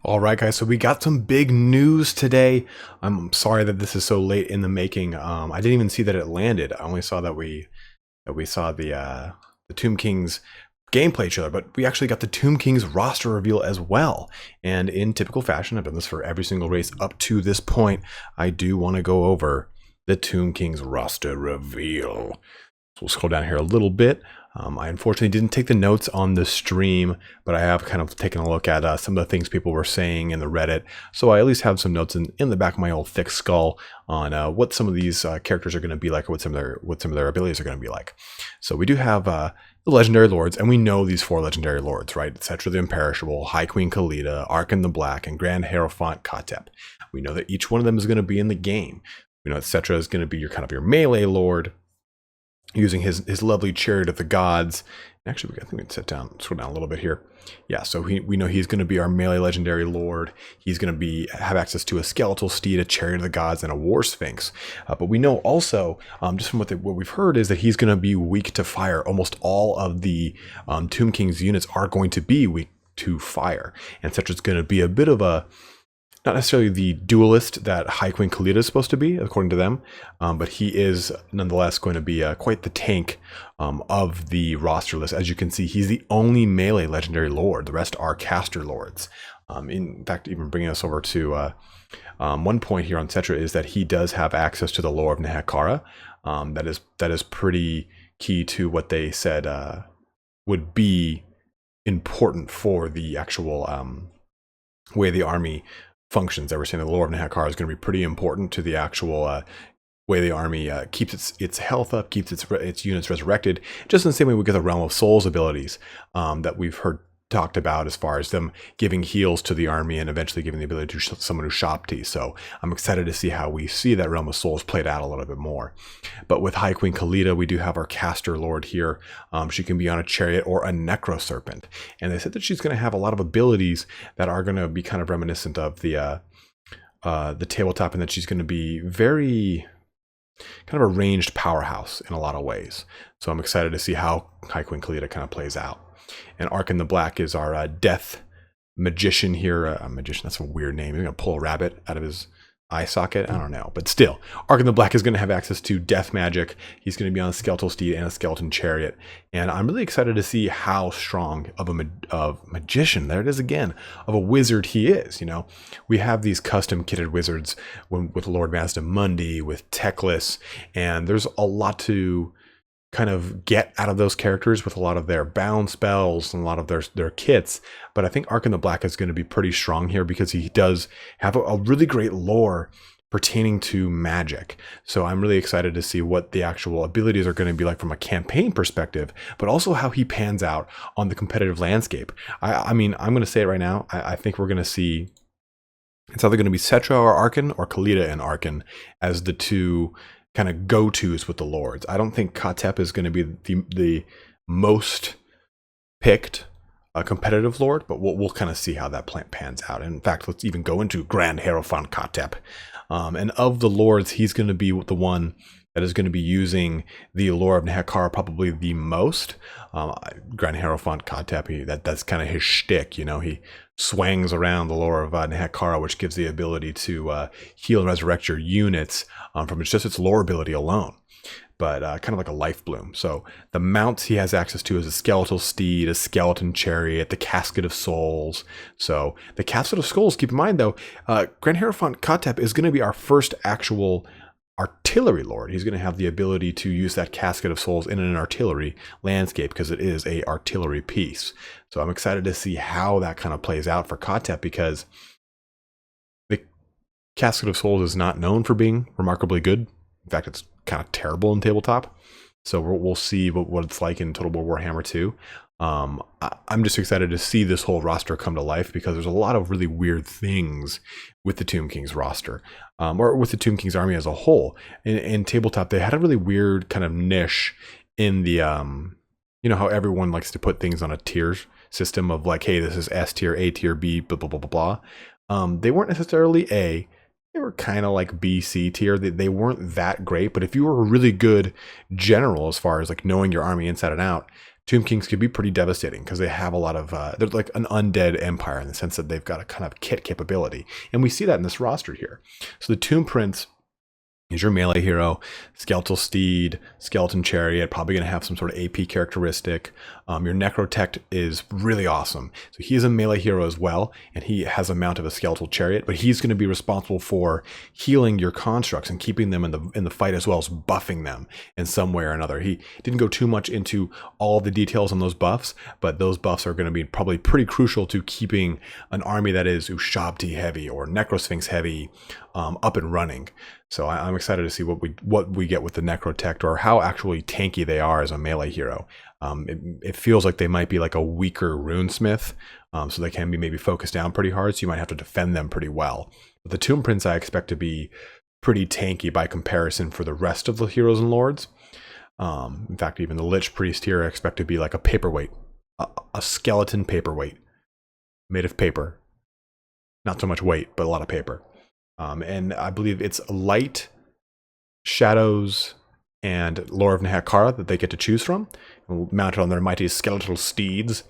All right, guys. So we got some big news today. I'm sorry that this is so late in the making. I didn't even see that it landed. I only saw that we saw the Tomb King's gameplay trailer, but we actually got the Tomb King's roster reveal as well. And in typical fashion, I've done this for every single race up to this point. I do want to go over the Tomb King's roster reveal. So we'll scroll down here a little bit. I unfortunately didn't take the notes on the stream, but I have kind of taken a look at some of the things people were saying in the Reddit. So I at least have some notes in the back of my old thick skull on what some of these characters are going to be like, or what some of their abilities are going to be like. So we do have the legendary lords, and we know these 4 legendary lords, right? Cetra the Imperishable, High Queen Khalida, Arkin the Black, and Grand Hierophant Khatep. We know that each one of them is going to be in the game. We know that Cetra is going to be your kind of your melee lord, using his lovely Chariot of the Gods. Actually, I think we can scroll down a little bit here. Yeah, so we know he's going to be our melee legendary lord. He's going to have access to a skeletal steed, a Chariot of the Gods, and a War Sphinx. But we know also, just from what we've heard, is that he's going to be weak to fire. Almost all of the Tomb King's units are going to be weak to fire. And Cetra's going to be a bit of a, not necessarily the duelist that High Queen Khalida is supposed to be, according to them, but he is nonetheless going to be quite the tank of the roster list. As you can see, he's the only melee legendary lord. The rest are caster lords. In fact, even bringing us over to one point here on Cetra is that he does have access to the lore of Nehekara. That is pretty key to what they said would be important for the actual way the army functions. They were saying the lore of Nehekara is going to be pretty important to the actual way the army keeps its health up, keeps its units resurrected, just in the same way we get the Realm of Souls abilities that we've heard talked about, as far as them giving heals to the army and eventually giving the ability to someone who's Shopti. So I'm excited to see how we see that Realm of Souls played out a little bit more. But with High Queen Khalida, we do have our caster lord here. She can be on a chariot or a Necro Serpent, and they said that she's going to have a lot of abilities that are going to be kind of reminiscent of the tabletop, and that she's going to be very kind of a ranged powerhouse in a lot of ways. So I'm excited to see how High Queen Khalida kind of plays out. And Arkin the Black is our death magician here. Magician, that's a weird name. He's going to pull a rabbit out of his eye socket. I don't know. But still, Arkin the Black is going to have access to death magic. He's going to be on a skeletal steed and a skeleton chariot. And I'm really excited to see how strong of a magician, there it is again, of a wizard he is. You know, we have these custom kitted wizards with Lord Mazdamundi, with Teclis, and there's a lot to kind of get out of those characters with a lot of their bound spells and a lot of their kits. But I think Arkin the Black is going to be pretty strong here because he does have a really great lore pertaining to magic. So I'm really excited to see what the actual abilities are going to be like from a campaign perspective, but also how he pans out on the competitive landscape. I mean, I'm going to say it right now. I think we're going to see, it's either going to be Cetra or Arkin, or Khalida and Arkin as the two kind of go-tos with the lords. I don't think Khatep is going to be the most picked competitive lord, but we'll kind of see how that pans out. And in fact, let's even go into Grand Hierophant Khatep. And of the lords, he's going to be the one that is going to be using the lore of Nehekara probably the most. Grand Hierophant Khatep, that's kind of his shtick. You know, he swangs around the lore of Nehekara, which gives the ability to heal and resurrect your units from just its lore ability alone. But kind of like a life bloom. So the mounts he has access to is a skeletal steed, a skeleton chariot, the Casket of Souls. So the Casket of Souls, keep in mind though, Grand Hierophant Khatep is going to be our first actual artillery lord. He's going to have the ability to use that Casket of Souls in an artillery landscape because it is a artillery piece. So I'm excited to see how that kind of plays out for Khatep, because the Casket of Souls is not known for being remarkably good. In fact, it's kind of terrible in tabletop. So we'll see what it's like in Total War Warhammer 2. I'm just excited to see this whole roster come to life, because there's a lot of really weird things with the Tomb King's roster, or with the Tomb King's army as a whole. In tabletop, they had a really weird kind of niche in the, you know how everyone likes to put things on a tier system of like, hey, this is S tier, A tier, B, blah, blah, blah, blah, blah. They weren't necessarily A. They were kind of like B, C tier. They weren't that great, but if you were a really good general as far as like knowing your army inside and out, Tomb Kings could be pretty devastating because they have a lot of, they're like an undead empire in the sense that they've got a kind of kit capability. And we see that in this roster here. So the Tomb Prince is your melee hero, skeletal steed, skeleton chariot, probably going to have some sort of AP characteristic. Your necrotect is really awesome. So he's a melee hero as well, and he has a mount of a skeletal chariot, but he's going to be responsible for healing your constructs and keeping them in the fight, as well as buffing them in some way or another. He didn't go too much into all the details on those buffs, but those buffs are going to be probably pretty crucial to keeping an army that is Ushabti heavy or Necro Sphinx heavy up and running. So I'm excited to see what we get with the Necrotect, or how actually tanky they are as a melee hero. It feels like they might be like a weaker runesmith, so they can be maybe focused down pretty hard, so you might have to defend them pretty well. But the Tomb Prince I expect to be pretty tanky by comparison for the rest of the heroes and lords. In fact, even the Lich Priest here I expect to be like a paperweight, a skeleton paperweight made of paper. Not so much weight, but a lot of paper. And I believe it's Light, Shadows, and Lore of Nehekara that they get to choose from, mounted on their mighty skeletal steeds.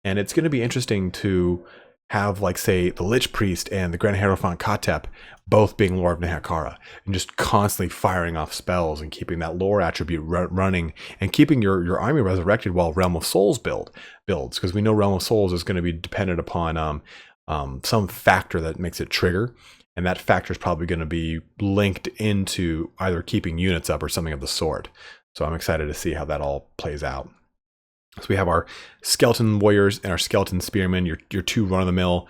And it's going to be interesting to have, like, say, the Lich Priest and the Grand Hierophant Katep both being Lore of Nehekara, and just constantly firing off spells and keeping that lore attribute running, and keeping your army resurrected while Realm of Souls builds, because we know Realm of Souls is going to be dependent upon some factor that makes it trigger. And that factor is probably going to be linked into either keeping units up or something of the sort. So I'm excited to see how that all plays out. So we have our skeleton warriors and our skeleton spearmen, your two run-of-the-mill.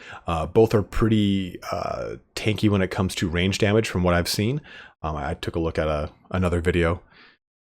Both are pretty tanky when it comes to range damage from what I've seen. I took a look at another video,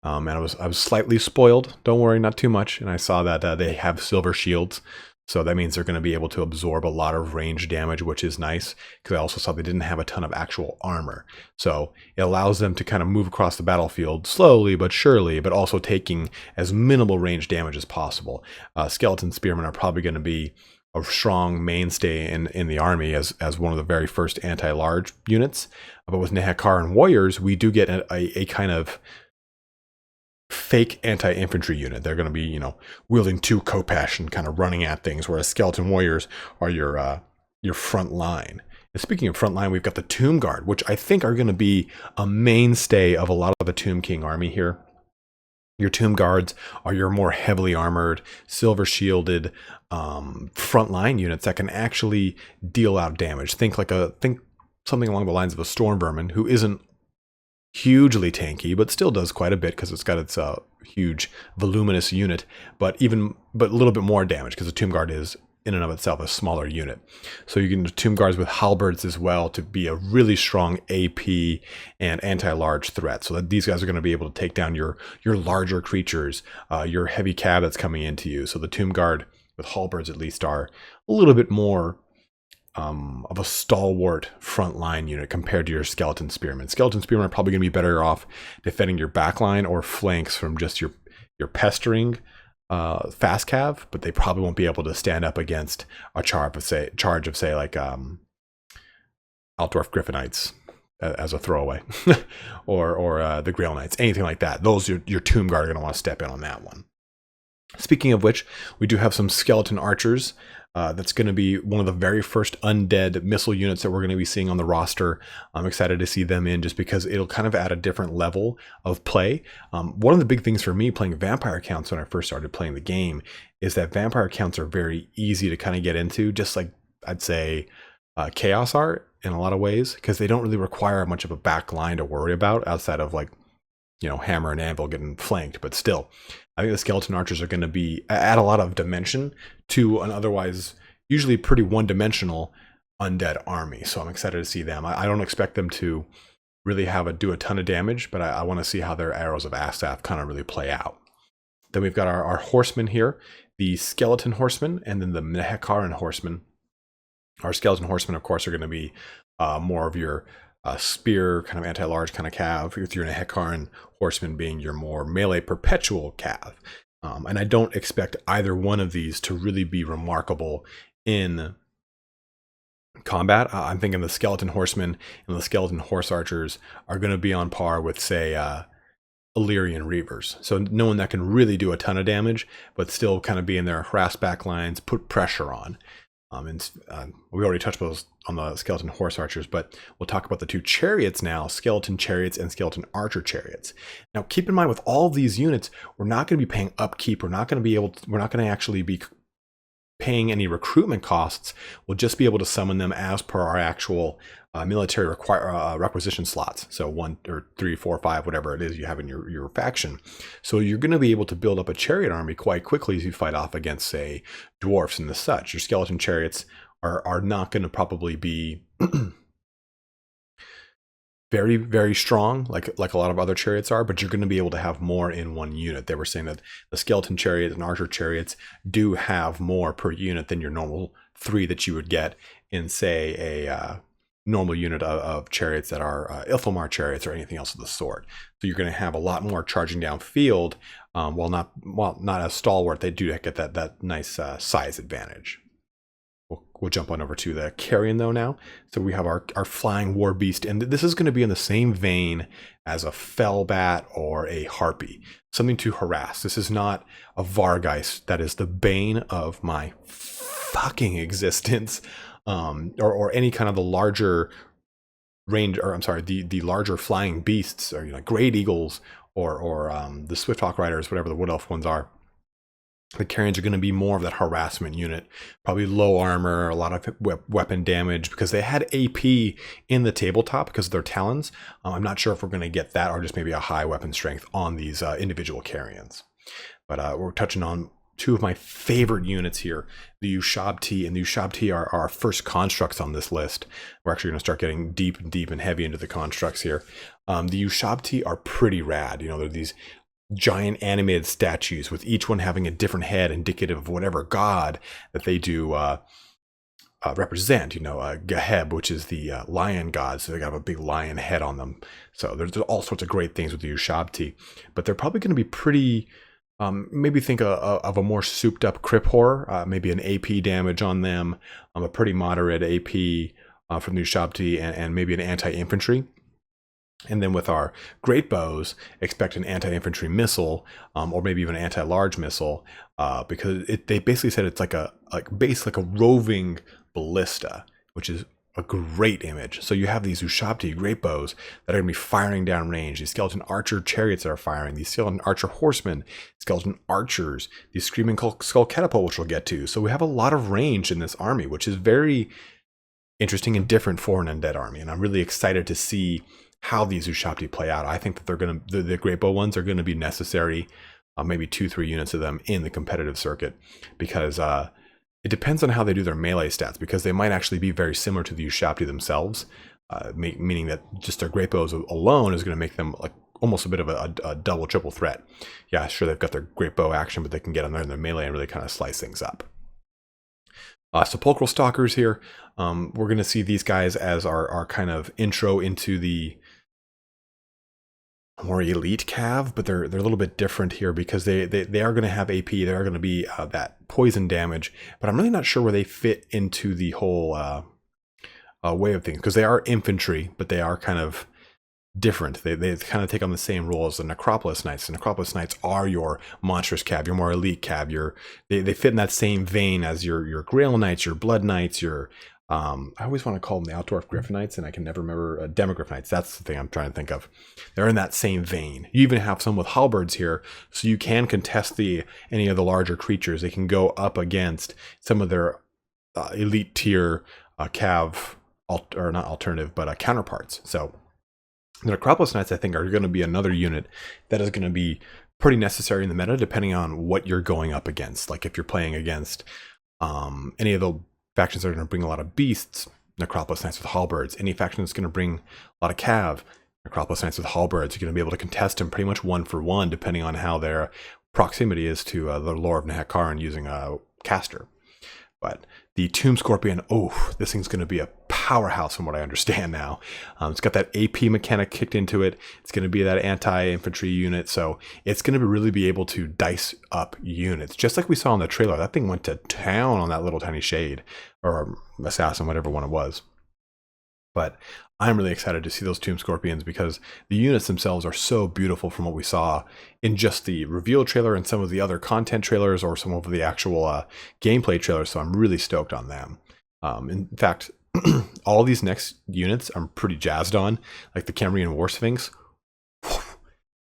and I was slightly spoiled. Don't worry, not too much. And I saw that they have silver shields. So that means they're going to be able to absorb a lot of range damage, which is nice, because I also saw they didn't have a ton of actual armor. So it allows them to kind of move across the battlefield slowly but surely, but also taking as minimal range damage as possible. Skeleton spearmen are probably going to be a strong mainstay in the army as one of the very first anti-large units. But with Nehekaran warriors, we do get a kind of fake anti-infantry unit. They're going to be, wielding two Kopesh and kind of running at things, whereas skeleton warriors are your front line. And speaking of front line, we've got the Tomb Guard, which I think are going to be a mainstay of a lot of the Tomb King army here. Your Tomb Guards are your more heavily armored, silver shielded frontline units that can actually deal out damage. Think something along the lines of a Storm Vermin, who isn't hugely tanky, but still does quite a bit because it's got its huge voluminous unit, but a little bit more damage because the Tomb Guard is in and of itself a smaller unit. So you can do Tomb Guards with halberds as well to be a really strong AP and anti-large threat. So that these guys are going to be able to take down your larger creatures, your heavy cav that's coming into you. So the Tomb Guard with halberds at least are a little bit more of a stalwart frontline unit compared to your skeleton spearmen. Skeleton spearmen are probably going to be better off defending your backline or flanks from just your pestering fast cav, but they probably won't be able to stand up against a charge of say like Altdorf Griffinites as a throwaway, or the Grail Knights, anything like that. Those your Tomb Guard are going to want to step in on that one. Speaking of which, we do have some skeleton archers. That's going to be one of the very first undead missile units that we're going to be seeing on the roster. I'm excited to see them in just because it'll kind of add a different level of play. One of the big things for me playing vampire accounts when I first started playing the game is that vampire accounts are very easy to kind of get into, just like I'd say Chaos are in a lot of ways, because they don't really require much of a back line to worry about outside of like, hammer and anvil getting flanked. But still, I think the skeleton archers are going to add a lot of dimension to an otherwise usually pretty one-dimensional undead army. So I'm excited to see them. I don't expect them to really do a ton of damage, but I want to see how their arrows of Assaf kind of really play out. Then we've got our horsemen here, the skeleton horsemen, and then the Nehekaran horsemen. Our skeleton horsemen, of course, are going to be more of your spear, kind of anti-large kind of cav, with your Nehekaran horsemen being your more melee perpetual cav. And I don't expect either one of these to really be remarkable in combat. I'm thinking the skeleton horsemen and the skeleton horse archers are going to be on par with, say, a Illyrian Reavers. So no one that can really do a ton of damage, but still kind of be in there, harass back lines, put pressure on. We already touched on the skeleton horse archers, but we'll talk about the 2 chariots now, skeleton chariots and skeleton archer chariots. Now, keep in mind with all of these units, we're not going to be paying upkeep. We're not going to actually be paying any recruitment costs. We'll just be able to summon them as per our actual military requisition slots. So 1 or 3, 4, 5, whatever it is you have in your faction. So you're going to be able to build up a chariot army quite quickly as you fight off against, say, dwarfs and the such. Your skeleton chariots are not going to probably be very, very strong, like a lot of other chariots are, but you're going to be able to have more in one unit. They were saying that the skeleton chariots and archer chariots do have more per unit than your normal 3 that you would get in, say, a normal unit of chariots that are Ilfamar chariots or anything else of the sort. So you're going to have a lot more charging down field, while not as stalwart. They do get that nice size advantage. We'll jump on over to the carrion though now. So we have our flying war beast, and this is going to be in the same vein as a fellbat or a harpy, something to harass. This is not a Vargeist that is the bane of my fucking existence, or any kind of the larger range, or I'm sorry, the larger flying beasts, or great eagles, or the Swift Hawk Riders, whatever the Wood Elf ones are. The carrions are going to be more of that harassment unit, probably low armor, a lot of weapon damage, because they had AP in the tabletop because of their talons. I'm not sure if we're going to get that, or just maybe a high weapon strength on these individual carrions. But we're touching on 2 of my favorite units here, the Ushabti, and the Ushabti are our first constructs on this list. We're actually going to start getting deep and heavy into the constructs here. The Ushabti are pretty rad. They're these giant animated statues with each one having a different head indicative of whatever god that they do represent. Geheb, which is the lion god, so they got a big lion head on them. So there's all sorts of great things with the Ushabti, but they're probably going to be pretty, maybe think of a more souped up Crip Horror, maybe an AP damage on them, a pretty moderate AP from the Ushabti, and maybe an anti-infantry. And then with our great bows, expect an anti-infantry missile, or maybe even an anti-large missile, because they basically said it's like a roving ballista, which is a great image. So you have these Ushabti great bows that are going to be firing down range, these skeleton archer chariots that are firing, these skeleton archer horsemen, skeleton archers, these screaming skull catapult, which we'll get to. So we have a lot of range in this army, which is very interesting and different for an undead army. And I'm really excited to see how these Ushabti play out. I think that the great bow ones are going to be necessary, maybe 2-3 units of them in the competitive circuit, because it depends on how they do their melee stats, because they might actually be very similar to the Ushabti themselves, meaning that just their great bows alone is going to make them like almost a bit of a double, triple threat. Yeah, sure, they've got their great bow action, but they can get on there in their melee and really kind of slice things up. Sepulchral Stalkers here. We're going to see these guys as our kind of intro into the more elite cav, but they're a little bit different here, because they are going to have AP. They are going to be that poison damage, but I'm really not sure where they fit into the whole way of things, because they are infantry, but they are kind of different. They kind of take on the same role as the Necropolis Knights. The Necropolis Knights are your monstrous cav, your more elite cav. They fit in that same vein as your Grail Knights, your Blood Knights, your I always want to call them the Outdwarf Griffin Knights, and I can never remember Demogryph Knights. That's the thing I'm trying to think of. They're in that same vein. You even have some with halberds here, so you can contest any of the larger creatures. They can go up against some of their elite tier cav, or not alternative, but counterparts. So the Necropolis Knights, I think, are going to be another unit that is going to be pretty necessary in the meta, depending on what you're going up against. Like if you're playing against any of the factions that are going to bring a lot of beasts, Necropolis Knights with halberds. Any faction that's going to bring a lot of cav, Necropolis Knights with halberds. You're going to be able to contest them pretty much 1-for-1, depending on how their proximity is to the lore of Nehekharan using a caster. But the Tomb Scorpion, this thing's going to be a powerhouse from what I understand now. It's got that AP mechanic kicked into it. It's going to be that anti-infantry unit, so it's going to really be able to dice up units. Just like we saw in the trailer, that thing went to town on that little tiny shade, or assassin, whatever one it was. But I'm really excited to see those Tomb Scorpions because the units themselves are so beautiful from what we saw in just the reveal trailer and some of the other content trailers or some of the actual gameplay trailers. So I'm really stoked on them. In fact, all these next units I'm pretty jazzed on, like the Cambrian War Sphinx.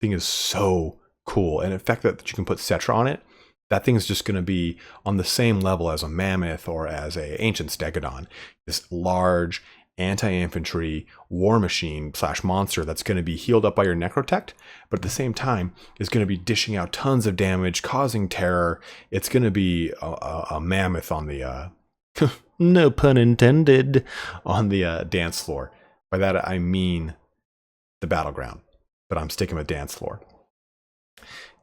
Thing is so cool. And the fact that you can put Cetra on it, that thing is just going to be on the same level as a Mammoth or as a Ancient Stegodon. This large anti-infantry war machine / monster that's going to be healed up by your Necrotect, but at the same time is going to be dishing out tons of damage, causing terror. It's going to be a mammoth on the no pun intended, on the dance floor. By that I mean the battleground, but I'm sticking with dance floor.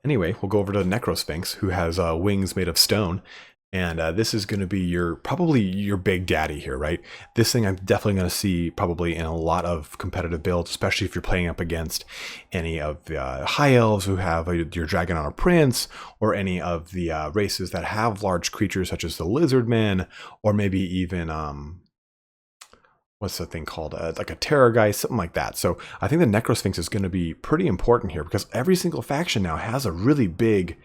Anyway, we'll go over to the Necro Sphinx, who has wings made of stone. And this is going to be probably your big daddy here, right? This thing I'm definitely going to see probably in a lot of competitive builds, especially if you're playing up against any of the high elves who have your dragon on a prince, or any of the races that have large creatures such as the lizard men, or maybe even what's the thing called? Like a terror guy, something like that. So I think the Necro Sphinx is going to be pretty important here because every single faction now has a really big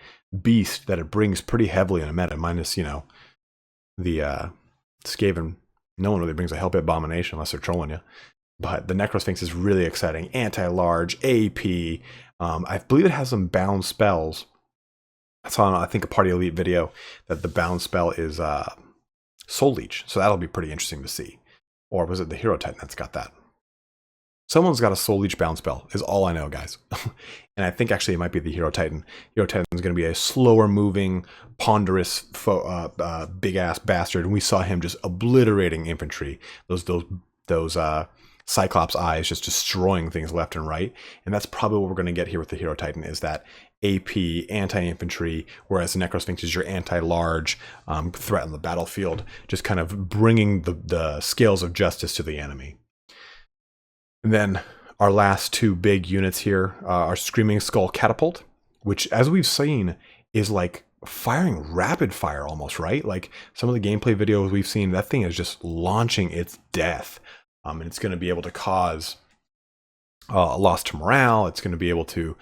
beast that it brings pretty heavily in a meta, minus, the Skaven. No one really brings a Hellbit Abomination unless they're trolling you. But the Necro Sphinx is really exciting. Anti-large, AP. I believe it has some bound spells. I saw, I think, a Party Elite video that the bound spell is Soul Leech. So that'll be pretty interesting to see. Or was it the Hero Titan that's got that? Someone's got a Soul Leech bound spell, is all I know, guys. And I think actually it might be the Hero Titan. Hero Titan is going to be a slower moving, ponderous, big ass bastard. And we saw him just obliterating infantry. Those Cyclops eyes just destroying things left and right. And that's probably what we're going to get here with the Hero Titan, is that AP anti-infantry, whereas the Necro Sphinx is your anti-large threat on the battlefield, just kind of bringing the scales of justice to the enemy. And then our last two big units here are Screaming Skull Catapult, which, as we've seen, is like firing rapid fire almost, right? Like some of the gameplay videos we've seen, that thing is just launching its death. And it's going to be able to cause a loss to morale. It's going to be able to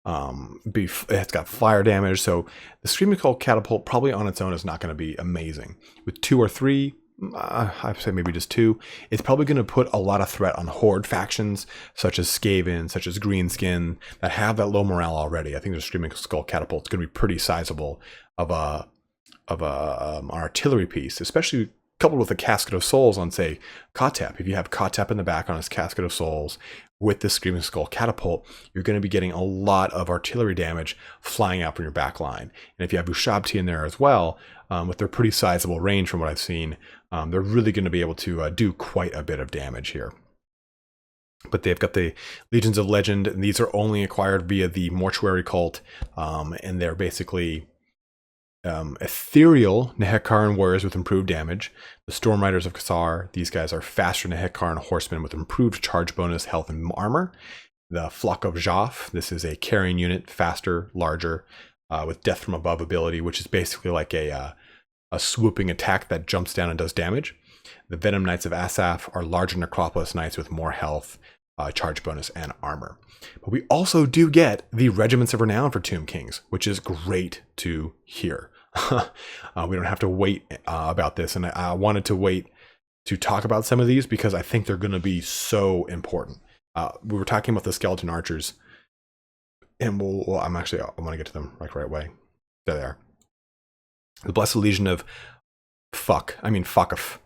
it's got fire damage. So the Screaming Skull Catapult probably on its own is not going to be amazing. With 2 or 3, I'd say maybe just 2, it's probably going to put a lot of threat on horde factions such as Skaven, such as Greenskin, that have that low morale already. I think the Screaming Skull Catapult is going to be pretty sizable of an artillery piece, especially coupled with a Casket of Souls on, say, Kotep. If you have Kotep in the back on his Casket of Souls with the Screaming Skull Catapult, you're going to be getting a lot of artillery damage flying out from your back line. And if you have Ushabti in there as well, with their pretty sizable range from what I've seen, they're really going to be able to do quite a bit of damage here. But they've got the Legions of Legend, and these are only acquired via the Mortuary Cult, and they're basically ethereal Nehekaran warriors with improved damage. The Storm Riders of Kassar, these guys are faster Nehekaran horsemen with improved charge bonus, health, and armor. The Flock of Jaf, this is a carrying unit, faster, larger, with Death from Above ability, which is basically like a swooping attack that jumps down and does damage. The Venom Knights of Assaf are larger Necropolis Knights with more health, charge bonus, and armor. But we also do get the Regiments of Renown for Tomb Kings, which is great to hear. We don't have to wait about this, and I wanted to wait to talk about some of these because I think they're going to be so important. We were talking about the Skeleton Archers, and I want to get to them right away. There they are. The Blessed Legion of Fakaf.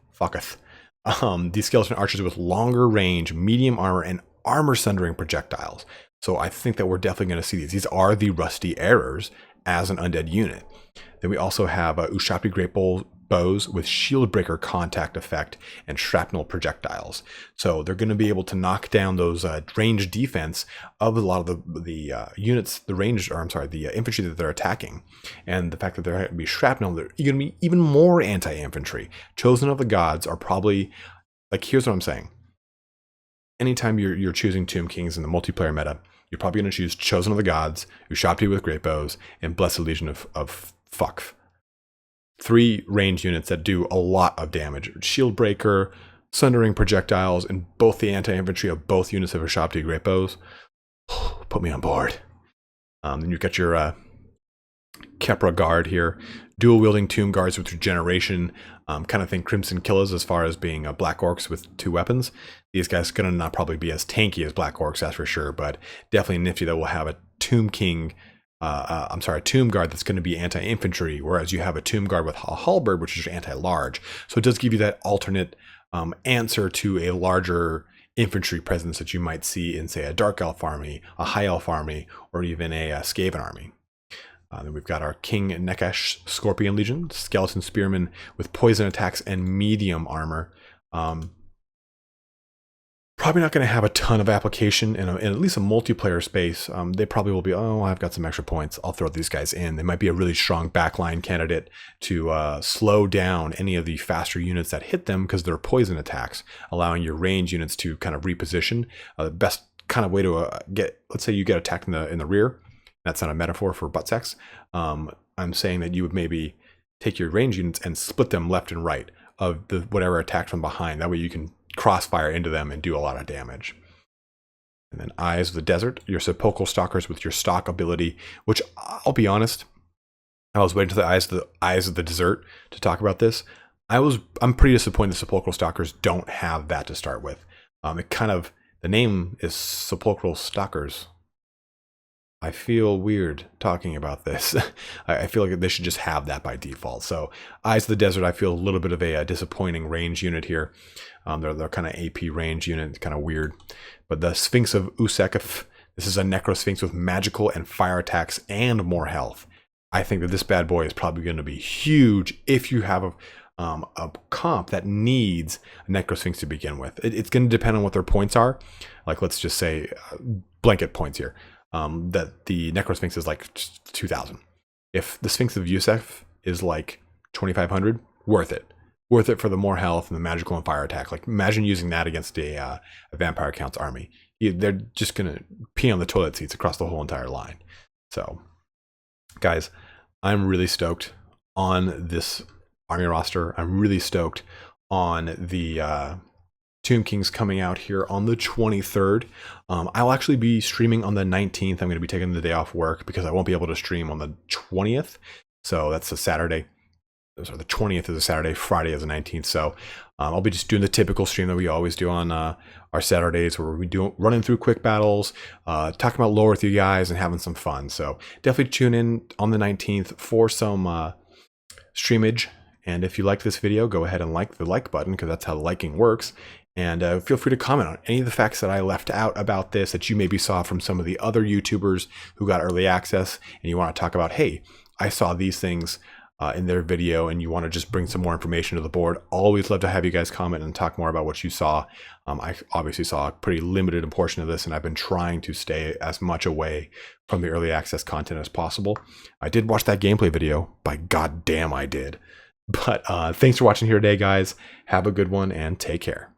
These Skeleton Archers with longer range, medium armor, and armor sundering projectiles. So I think that we're definitely going to see these. These are the Rusty Errors as an undead unit. Then we also have Ushabti Great Bows with Shield Breaker contact effect and shrapnel projectiles. So they're going to be able to knock down those range defense of a lot of the units, the infantry that they're attacking. And the fact that they're going to be shrapnel, they're going to be even more anti-infantry. Chosen of the Gods are probably, like, here's what I'm saying. Anytime you're choosing Tomb Kings in the multiplayer meta, you're probably going to choose Chosen of the Gods, Ushabti with Great Bows, and Blessed Legion of Fuck. 3 range units that do a lot of damage. Shield Breaker, sundering projectiles in both the anti-infantry of both units of Shabti great bows. Put me on board. Then you've got your Kepra guard here, dual wielding tomb guards with regeneration, kind of think Crimson Killers as far as being black orcs with 2 weapons. These guys are gonna not probably be as tanky as black orcs, that's for sure, but definitely nifty that we'll have a tomb king. A tomb guard that's going to be anti-infantry, whereas you have a tomb guard with a halberd, which is anti-large. So it does give you that alternate answer to a larger infantry presence that you might see in, say, a dark elf army, a high elf army, or even a Skaven army. Then we've got our King Nekash Scorpion Legion, skeleton spearmen with poison attacks and medium armor. Probably not going to have a ton of application in at least a multiplayer space. They probably will be, oh, I've got some extra points, I'll throw these guys in. They might be a really strong backline candidate to slow down any of the faster units that hit them because they're poison attacks, allowing your range units to kind of reposition. The best kind of way to let's say you get attacked in the rear. That's not a metaphor for butt sex. I'm saying that you would maybe take your range units and split them left and right of the whatever attacked from behind. That way you can crossfire into them and do a lot of damage. And then Eyes of the Desert, your sepulchral stalkers with your stalk ability, which I'll be honest, I was waiting to the Eyes of the Desert to talk about this. I'm pretty disappointed the sepulchral stalkers don't have that to start with. The name is sepulchral stalkers. I feel weird talking about this. I feel like they should just have that by default. So Eyes of the Desert, I feel a little bit of a disappointing range unit here. They're kind of AP range unit, kind of weird. But the Sphinx of Usekif, this is a Necro Sphinx with magical and fire attacks and more health. I think that this bad boy is probably going to be huge if you have a comp that needs a Necro Sphinx to begin with. It's going to depend on what their points are. Like, let's just say blanket points here. That the Necro Sphinx is like 2,000. If the Sphinx of Yusef is like 2,500, worth it. Worth it for the more health and the magical and fire attack. Like, imagine using that against a Vampire Count's army. They're just going to pee on the toilet seats across the whole entire line. So, guys, I'm really stoked on this army roster. I'm really stoked on the Tomb Kings coming out here on the 23rd. I'll actually be streaming on the 19th. I'm going to be taking the day off work because I won't be able to stream on the 20th. So that's a Saturday. So the 20th is a Saturday, Friday is the 19th. So I'll be just doing the typical stream that we always do on our Saturdays, where we do running through quick battles, talking about lore with you guys and having some fun. So definitely tune in on the 19th for some streamage. And if you liked this video, go ahead and like the like button, because that's how liking works. And feel free to comment on any of the facts that I left out about this that you maybe saw from some of the other YouTubers who got early access, and you want to talk about, hey, I saw these things in their video, and you want to just bring some more information to the board. Always love to have you guys comment and talk more about what you saw. I obviously saw a pretty limited portion of this, and I've been trying to stay as much away from the early access content as possible. I did watch that gameplay video. By goddamn, I did. But thanks for watching here today, guys. Have a good one, and take care.